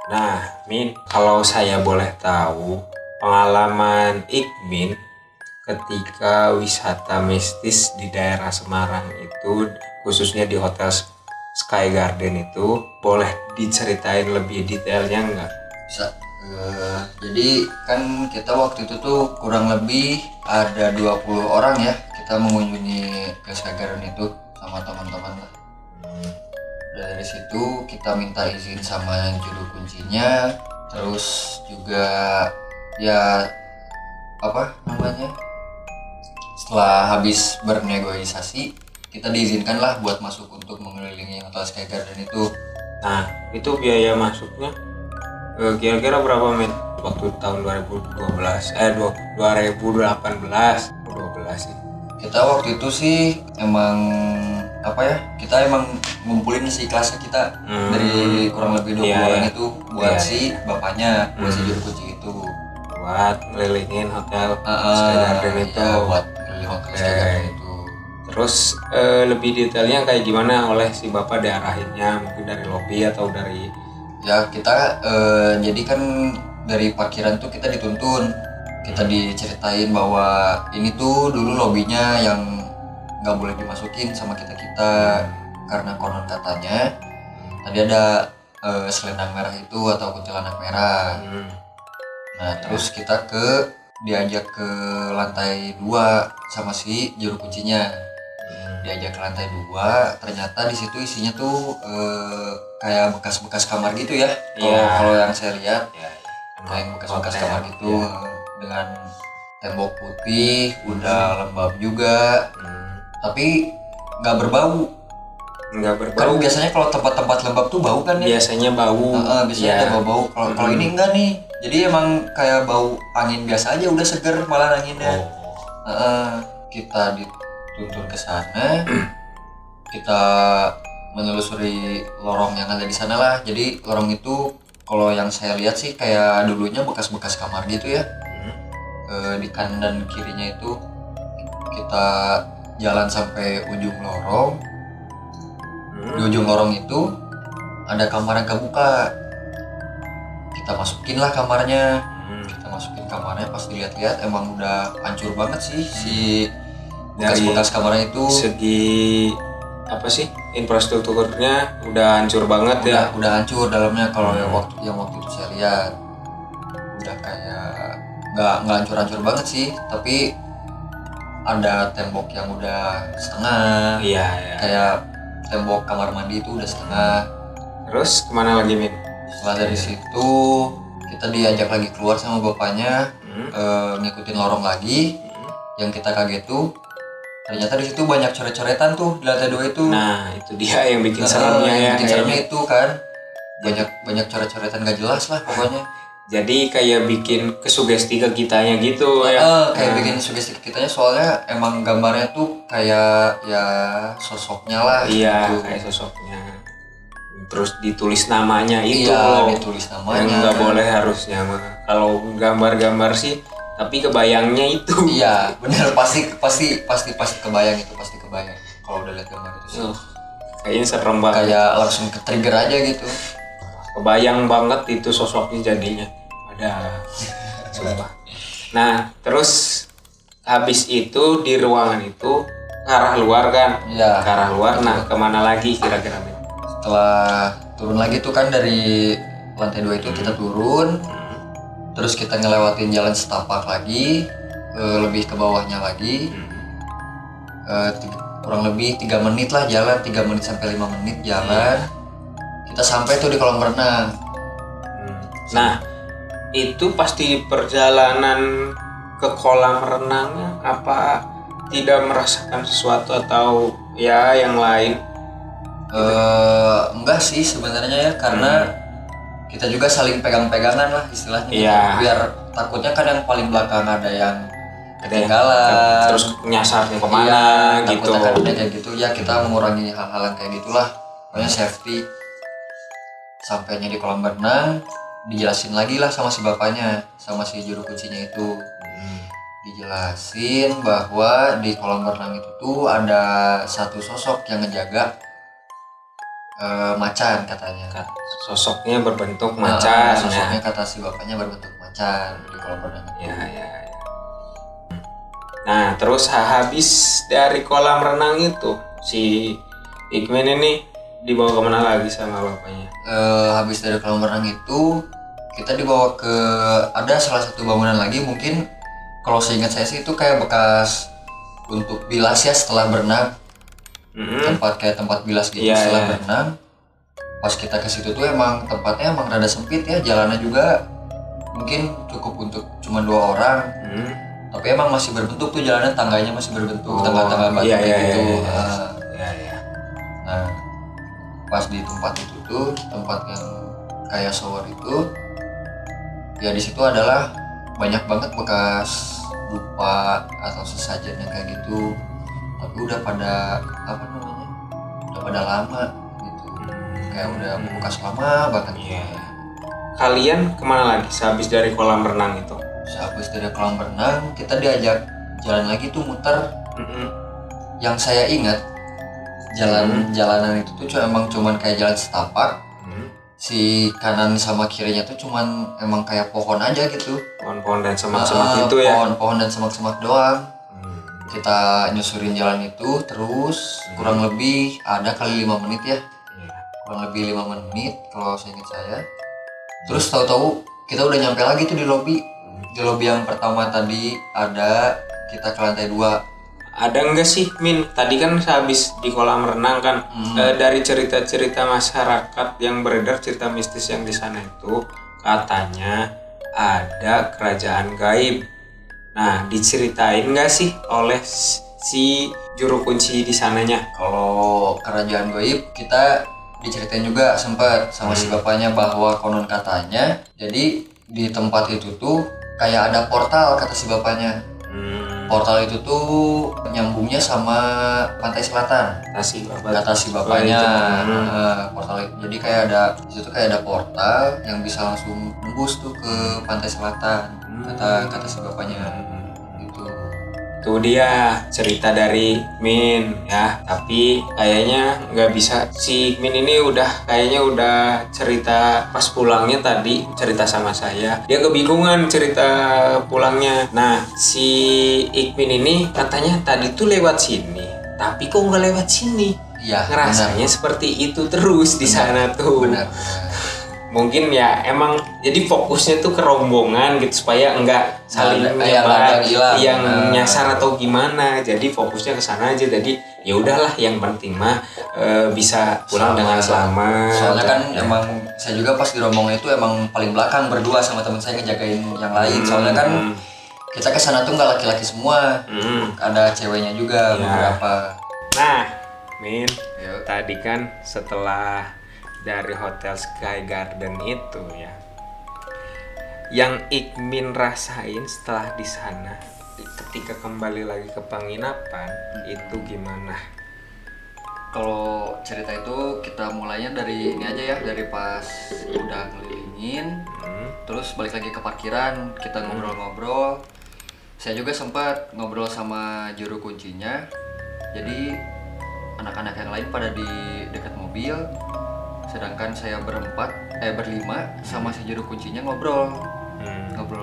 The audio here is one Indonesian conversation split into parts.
Nah, Min, kalau saya boleh tahu pengalaman Ikmin ketika wisata mistis di daerah Semarang itu, khususnya di Hotel Sky Garden itu, boleh diceritain lebih detailnya nggak? Bisa. Jadi kan kita waktu itu tuh kurang lebih ada 20 orang ya, kita mengunjungi ke Sagaran itu sama teman-teman lah. Dari situ kita minta izin sama juru kuncinya, terus juga ya apa namanya, setelah habis bernegosiasi kita diizinkan lah buat masuk untuk mengelilingi Hotel Sky Garden itu. Nah, itu biaya masuknya kira-kira berapa, Min? Waktu tahun 2012, 2018, 12 sih. Kita waktu itu sih emang apa ya, kita emang ngumpulin si kelasnya kita dari kurang lebih 20 orang itu buat si bapaknya, buat si juru kunci itu, buat ngelilingin Hotel Sky Garden itu. ya, buat keliling Hotel Sky Garden itu. Terus lebih detailnya kayak gimana oleh si bapak diarahinnya, mungkin dari lobi atau dari Ya kita jadi kan dari parkiran tuh kita dituntun, kita diceritain bahwa ini tuh dulu lobinya yang nggak boleh dimasukin sama kita karena konon katanya tadi ada selendang merah itu atau kuntilanak merah. Nah terus kita diajak ke lantai 2 sama si juru kuncinya. Diajak ke lantai 2, ternyata di situ isinya tuh kayak bekas-bekas kamar gitu ya. Kalau yang saya lihat kayak bekas-bekas kamar gitu, dengan tembok putih, udah lembab juga, tapi nggak berbau. Kan biasanya kalau tempat-tempat lembab tuh bau kan ya? Biasanya bau. Biasanya ada bau. Kalau ini enggak nih. Jadi emang kayak bau angin biasa aja, udah seger malah anginnya. Kita dituntun ke sana, kita menelusuri lorong yang ada di sana lah. Jadi lorong itu kalau yang saya lihat sih kayak dulunya bekas-bekas kamar gitu ya. Di kanan dan kirinya itu kita jalan sampai ujung lorong. Di ujung lorong itu ada kamar yang kebuka. Kita masukin lah kamarnya. Kita masukin kamarnya, pas dilihat-lihat emang udah hancur banget sih si bekas-bekas kamarnya itu. Segi apa sih, infrastrukturnya udah hancur banget ya. Udah hancur dalamnya. Kalau yang waktu itu saya lihat udah kayak nggak hancur-hancur banget sih, tapi ada tembok yang udah setengah. Iya. Kayak tembok kamar mandi itu udah setengah. Terus kemana lagi, Min? Setelah dari situ kita diajak lagi keluar sama bapaknya, ngikutin lorong lagi. Yang kita kaget tuh ternyata di situ banyak coret-coretan tuh di lantai 2 itu. Nah itu dia yang bikin seremnya ya. Bikin seremnya itu kan banyak coret-coretan gak jelas lah pokoknya. Jadi kayak bikin kesugesti ke kitanya gitu ya. Kayak bikin sugesti ke kitanya, soalnya emang gambarnya tuh kayak ya sosoknya lah. Iya gitu. kayak sosoknya. Terus ditulis namanya itu. Iya, ditulis namanya. Yang nggak boleh harusnya mah. Kalau gambar-gambar sih, tapi kebayangnya itu. Iya, benar, pasti kebayang itu, pasti kebayang. Kalau udah lihat gambar itu sih. Kayaknya serem banget. Kayak langsung ke trigger aja gitu. Kebayang banget itu sosoknya jadinya. Ada. Sumpah. Nah, terus habis itu di ruangan itu ke arah luar kan? Iya. Ke arah luar. Nah, kemana lagi kira-kira? Setelah turun lagi tuh kan dari lantai 2 itu kita turun, terus kita ngelewatin jalan setapak lagi, lebih ke bawahnya lagi, kurang lebih 3 menit lah jalan, 3 menit sampai 5 menit jalan, kita sampai tuh di kolam renang. Nah itu pasti perjalanan ke kolam renangnya apa tidak merasakan sesuatu atau ya yang lain? Enggak sih sebenarnya ya, karena kita juga saling pegang-pegangan lah istilahnya. Iya. Biar takutnya kan yang paling belakang ada yang ketinggalan, terus nyasarnya kemana. Iya, gitu. Takutnya kan udah kayak gitu ya, kita mengurangi hal-hal yang kayak gitulah. Pokoknya safety. Sampainya di kolam renang, dijelasin lagi lah sama si bapaknya, sama si juru kuncinya itu. Dijelasin bahwa di kolam renang itu tuh ada satu sosok yang ngejaga macan katanya. Sosoknya berbentuk macan. Sosoknya kata si bapaknya berbentuk macan di kolam renang itu. Ya. Nah, terus habis dari kolam renang itu si Ikmin ini dibawa kemana lagi sama bapaknya? Habis dari kolam renang itu kita dibawa ke ada salah satu bangunan lagi, mungkin kalau seingat saya sih itu kayak bekas untuk bilas ya setelah berenang. Tempat bilas gitu setelah berenang. Pas kita ke situ tuh emang tempatnya emang rada sempit ya, jalannya juga mungkin cukup untuk cuma 2 orang. Tapi emang masih berbentuk tuh jalannya, tangganya masih berbentuk, tangga-tangga batu gitu. Nah, pas di tempat itu tuh, tempat yang kayak shower itu, ya di situ adalah banyak banget bekas dupa atau sesajen yang kayak gitu. Tapi udah pada udah pada lama gitu, kayak udah bekas lama banget. Kalian kemana lagi sehabis dari kolam renang itu? Sehabis dari kolam renang kita diajak jalan lagi tuh muter. Yang saya ingat jalanan itu tuh cuman kayak jalan setapak. Si kanan sama kirinya tuh cuman emang kayak pohon aja gitu, pohon-pohon dan semak-semak itu ya. Pohon dan semak-semak doang. Kita nyusurin jalan itu terus kurang lebih ada kali 5 menit ya. Kurang lebih 5 menit kalau saya ingat saya. Terus tahu-tahu kita udah nyampe lagi tuh di lobi. Di lobi yang pertama tadi ada, kita ke lantai 2. Ada enggak sih Min? Tadi kan sehabis di kolam renang kan dari cerita-cerita masyarakat yang beredar, cerita mistis yang di sana itu katanya ada kerajaan gaib. Nah, diceritain nggak sih oleh si juru kunci di sananya? Kalau kerajaan gaib kita diceritain juga sempat sama si bapaknya bahwa konon katanya jadi di tempat itu tuh kayak ada portal kata si bapaknya. Portal itu tuh nyambungnya sama pantai selatan. Kata si bapaknya portal itu. Jadi kayak ada di situ kayak ada portal yang bisa langsung nembus tuh ke pantai selatan. Kata si bapaknya gitu. Tuh dia cerita dari Min ya, tapi kayaknya nggak bisa. Si Min ini kayaknya udah cerita pas pulangnya tadi, cerita sama saya, dia kebingungan cerita pulangnya. Nah, si Ikmin ini katanya tadi tuh lewat sini, tapi kok nggak lewat sini. Iya, ngerasanya benar. Seperti itu terus di sana tuh. Benar. Mungkin ya emang jadi fokusnya tuh ke rombongan gitu supaya enggak saling menyebar yang nyasar atau gimana. Jadi fokusnya ke sana aja. Jadi ya udahlah, yang penting mah bisa pulang dengan selamat. Soalnya kan emang saya juga pas di rombongan itu emang paling belakang berdua sama teman saya ngejagain yang lain. Soalnya kan kita ke sana tuh nggak laki-laki semua. Ada ceweknya juga beberapa. Nah, Min, tadi kan setelah dari Hotel Sky Garden itu ya, yang Ikmin rasain setelah di sana ketika kembali lagi ke penginapan itu gimana? Kalau cerita itu kita mulainya dari ini aja ya, dari pas udah ngelilingin, terus balik lagi ke parkiran, kita ngobrol-ngobrol. Saya juga sempat ngobrol sama juru kuncinya. Jadi anak-anak yang lain pada di dekat mobil, sedangkan saya berlima sama si juru kuncinya ngobrol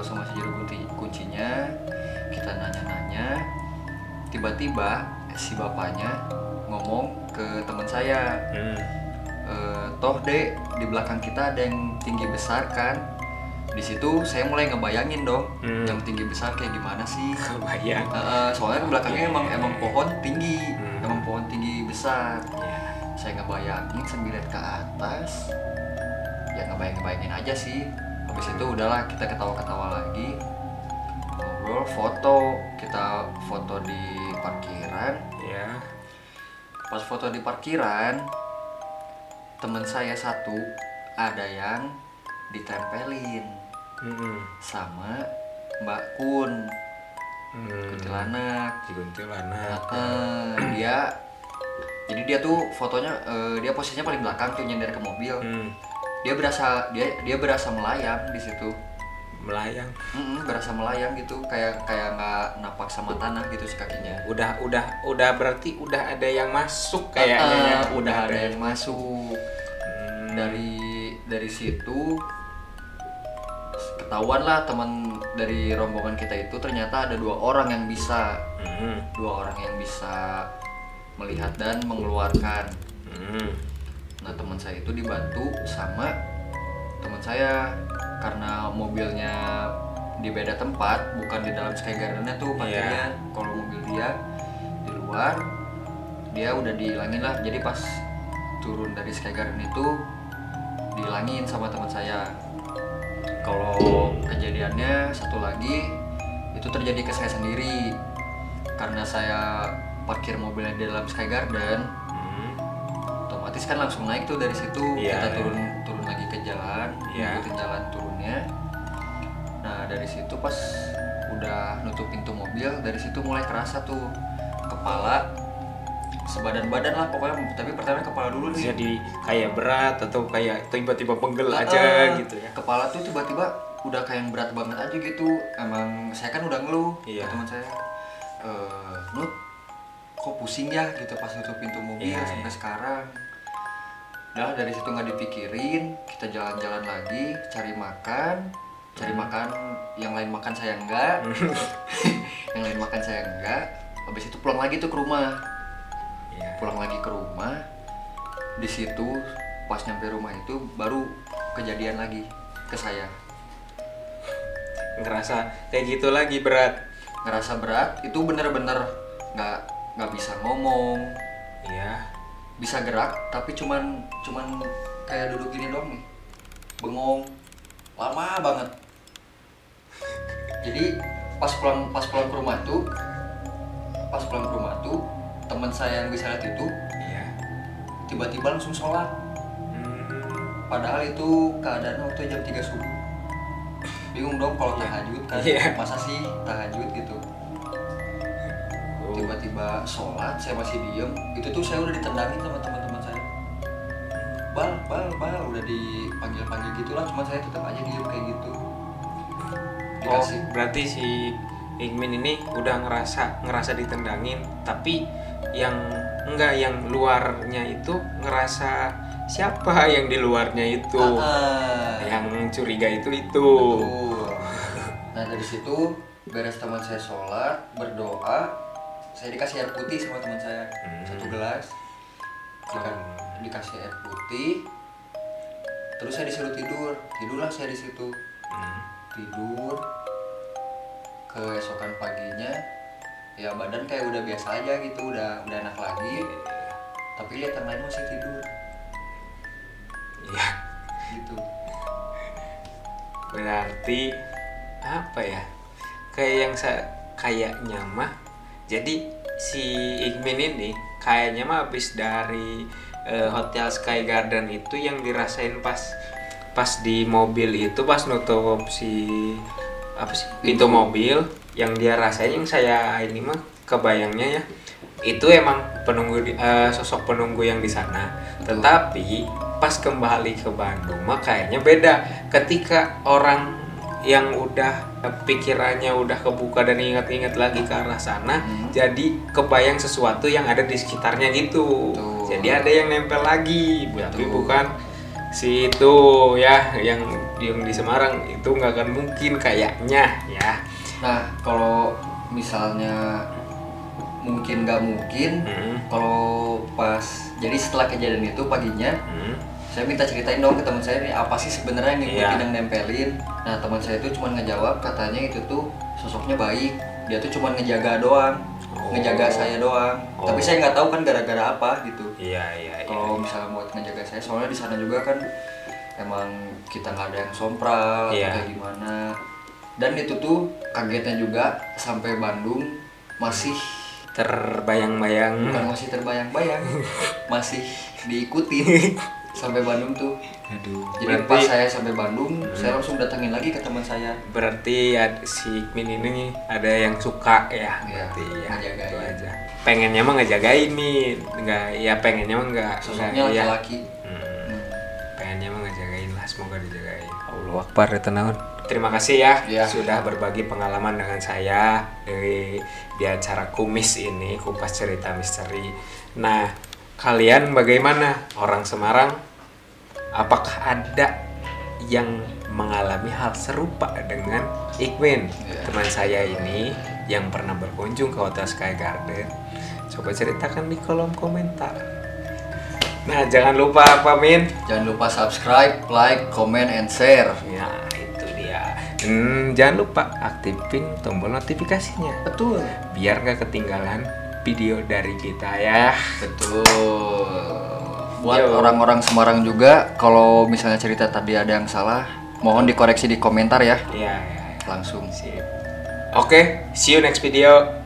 sama si juru kuncinya. Kita nanya-nanya, tiba-tiba si bapaknya ngomong ke teman saya, toh dek, di belakang kita ada yang tinggi besar kan. Di situ saya mulai ngebayangin dong, yang tinggi besar kayak gimana sih. Kebayang. Soalnya belakangnya emang pohon tinggi, emang pohon tinggi besar. Saya ngebayangin sambil lihat ke atas, ya ngebayangin aja sih. Habis itu udahlah, kita ketawa-ketawa lagi, ngobrol, kita foto di parkiran. Pas foto di parkiran, teman saya satu ada yang ditempelin sama Mbak Kun, kuntilanak. Jadi dia tuh fotonya, dia posisinya paling belakang tuh, nyender ke mobil. Dia berasa melayang di situ. melayang. Berasa melayang gitu, kayak nggak napak sama tanah gitu si kakinya. Udah berarti udah ada yang masuk kayaknya ya. Udah ada yang masuk. Dari situ ketahuan lah teman dari rombongan kita itu ternyata ada 2 orang yang bisa. 2 orang yang bisa melihat dan mengeluarkan. Nah, teman saya itu dibantu sama teman saya karena mobilnya di beda tempat, bukan di dalam Sky Garden-nya tuh parkirnya. Kalau mobil dia di luar, dia udah dihilangin lah. Jadi pas turun dari Sky Garden itu dihilangin sama teman saya. Kalau kejadiannya satu lagi itu terjadi ke saya sendiri karena saya parkir mobilnya di dalam Sky Garden. Otomatis kan langsung naik tuh dari situ. Kita turun lagi ke jalan, ikutin jalan turunnya. Nah, dari situ pas udah nutup pintu mobil, dari situ mulai kerasa tuh kepala sebadan-badan lah pokoknya, tapi pertama kepala dulu nih. Jadi kayak berat atau kayak tiba-tiba penggel aja gitu ya. Kepala tuh tiba-tiba udah kayak yang berat banget aja gitu. Emang saya kan udah ngeluh ke teman saya, Nut, kok pusing ya gitu pas nutup pintu mobil sampai sekarang. Udah dari situ nggak dipikirin, kita jalan-jalan lagi cari makan yang lain makan saya enggak. Yang lain makan saya enggak. Habis itu pulang lagi tuh ke rumah. Pulang lagi ke rumah. Di situ pas nyampe rumah itu baru kejadian lagi ke saya. Ngerasa kayak gitu lagi berat. Ngerasa berat itu bener-bener nggak bisa ngomong. Bisa gerak tapi cuman kayak duduk gini doang nih. Bengong. Lama banget. Jadi pas pulang ke rumah tuh teman saya yang bisa lihat itu tiba-tiba langsung sholat. Padahal itu keadaan waktu jam 3 subuh. Bingung dong kalau tahajud kan. Masa sih tahajud gitu. Tiba-tiba sholat, saya masih diem. Itu tuh saya udah ditendangin sama teman-teman saya. Bal, udah dipanggil gitulah. Cuma saya tetap aja diem kayak gitu. Dikasih. Berarti si Ikmin ini udah ngerasa ditendangin, tapi yang luarnya itu ngerasa siapa yang di luarnya itu. Yang curiga itu. Betul. Nah, dari situ beres teman saya sholat, berdoa, saya dikasih air putih sama teman saya 1 gelas. Dikasih air putih, terus saya disuruh tidurlah saya di situ. Tidur. Keesokan paginya ya badan kayak udah biasa aja gitu, udah enak lagi. Tapi lihat yang lain masih tidur. Gitu. Berarti apa ya? Kayaknya mah. Jadi si Ikmin ini kayaknya mah habis dari Hotel Sky Garden itu yang dirasain pas di mobil itu, pas nutup pintu mobil, yang dia rasain, yang saya ini mah kebayangnya ya itu emang sosok penunggu yang di sana. Tetapi pas kembali ke Bandung mah kayaknya beda. Ketika orang yang udah pikirannya udah kebuka dan ingat-ingat lagi ke arah sana, jadi kebayang sesuatu yang ada di sekitarnya gitu. Jadi ada yang nempel lagi, tapi bukan si itu ya, yang di Semarang itu nggak akan mungkin kayaknya ya. Nah, kalau misalnya mungkin nggak mungkin, kalau pas jadi setelah kejadian itu paginya, saya minta ceritain dong ke teman saya nih apa sih sebenarnya yang ngikutin yang nempelin. Nah, teman saya itu cuma ngejawab katanya itu tuh sosoknya baik, dia tuh cuma ngejaga doang, ngejaga saya doang. Tapi saya nggak tahu kan gara-gara apa gitu. Kalau misalnya buat ngejaga saya, soalnya di sana juga kan emang kita nggak ada yang sompral atau kayak gimana. Dan itu tuh kagetnya juga sampai Bandung masih terbayang-bayang. Bukan masih terbayang-bayang, masih diikutin sampai Bandung tuh. Jadi pas saya sampai Bandung, saya langsung datengin lagi ke teman saya. Berarti ya si Ikmin ini ada yang suka ya, berarti ya itu aja. Pengennya mah ngejagain nih, pengennya mah nggak. Sosoknya laki-laki. Pengennya mah ngejagain lah, semoga dijagain. Allahu Akbar ya tenaun. terima kasih ya Iya. sudah berbagi pengalaman dengan saya di acara Kumis ini, Kupas Cerita Misteri. Nah, kalian bagaimana orang Semarang? Apakah ada yang mengalami hal serupa dengan Iqmin, teman saya ini yang pernah berkunjung ke Hotel Sky Garden? Coba ceritakan di kolom komentar. Nah, jangan lupa apa, Min? Jangan lupa subscribe, like, comment, and share. Ya, itu dia. Jangan lupa aktifin tombol notifikasinya Betul. biar nggak ketinggalan video dari kita ya. Betul. Buat Yo. orang-orang Semarang juga, kalau misalnya cerita tadi ada yang salah, mohon dikoreksi di komentar ya. Iya. Langsung. Sip. Oke, see you next video.